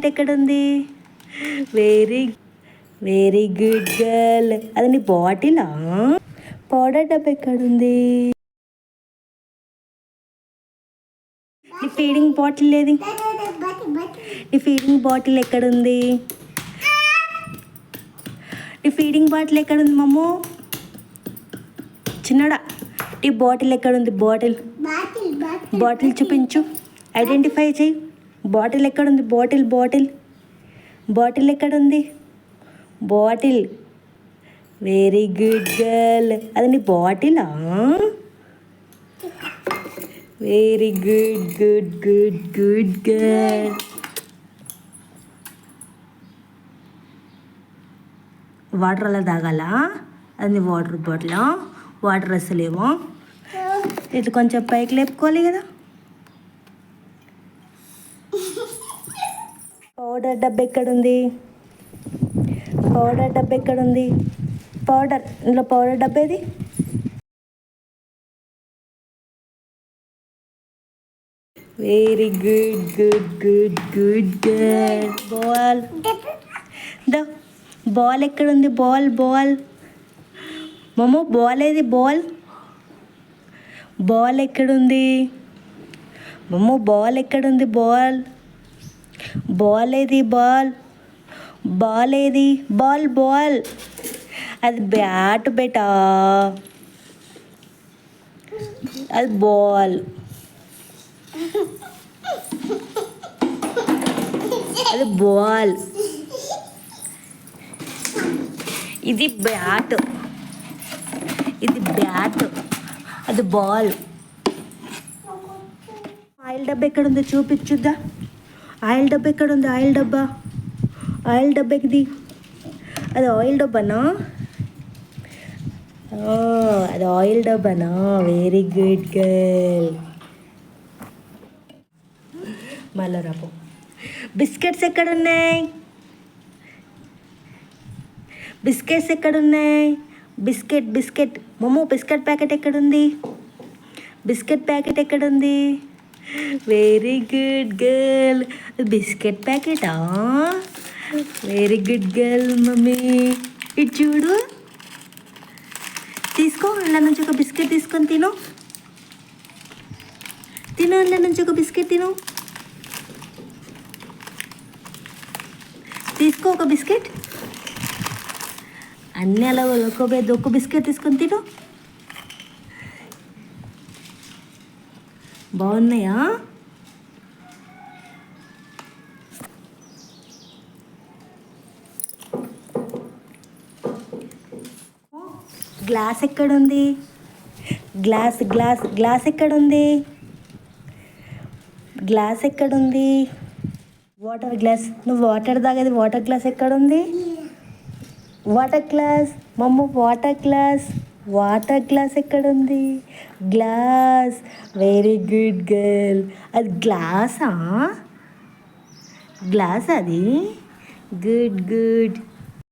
Packet ఎక్కడుంది? Very very good girl. అది నీ బాటిలా? పౌడర్ డబ్బా ఎక్కడుంది? నీ ఫీడింగ్ బాటిల్ ఏది? నీ ఫీడింగ్ బాటిల్ ఎక్కడుంది? నీ ఫీడింగ్ బాటిల్ ఎక్కడుంది మమ్ము? చిన్నడా, ఈ బాటిల్ ఎక్కడుంది? బాటిల్ చూపించు, ఐడెంటిఫై చేయి. బాటిల్ ఎక్కడుంది? బాటిల్ ఎక్కడుంది? బాటిల్. Very good girl. అది నీ బాటిలా? Very good good good good girl. Water అలా తాగాలా? అది నీ వాటర్ బాటిలా? వాటర్ అసలేమో ఇట్లా కొంచెం పైకి లేపుకోవాలి కదా. పౌడర్ డబ్బా ఎక్కడుంది? పౌడర్, ఇందులో పౌడర్ డబ్బా ఏది? Very good good good good girl. Ball ఎక్కడుంది? బాల్ మమ్మో, బాల్ ఏది? బాల్ ఎక్కడుంది? మమ్మో, బాల్ ఎక్కడుంది? బాల్ ఏది? బాల్ ఏది? బాల్. అది బ్యాట్ బేటా, అది బాల్. అది బాల్. ఇది బ్యాట్, అది బాల్. ఆయిల్ డబ్బా ఎక్కడుంది? చూపించుద్దా. ఆయిల్ డబ్బా ఎక్కడుంది? ఆయిల్ డబ్బా ఎక్కడి? అది ఆయిల్ డబ్బానా? అది ఆయిల్ డబ్బానా? Very good girl. మళ్ళీ రాపో. బిస్కెట్స్ ఎక్కడున్నాయి? బిస్కెట్ మమ్మో, బిస్కెట్ ప్యాకెట్ ఎక్కడుంది? Very good girl. బిస్కెట్ ప్యాకెటా? Very good girl mummy. ఇటు చూడు, తీసుకో. అందులో నుంచి ఒక బిస్కెట్ తీసుకొని తిను. అందులో నుంచి ఒక బిస్కెట్ తిను. తీసుకో ఒక బిస్కెట్. అన్నీ అలా ఒక్క బిస్కెట్ తీసుకొని తిను. బాగున్నాయా? గ్లాస్ ఎక్కడుంది? గ్లాస్ ఎక్కడుంది? Water glass. నువ్వు వాటర్ తాగేది వాటర్ గ్లాస్ ఎక్కడుంది? మమ్మ, వాటర్ గ్లాస్ ఎక్కడుంది? గ్లాస్. Very good girl. అది గ్లాసా? అది గుడ్.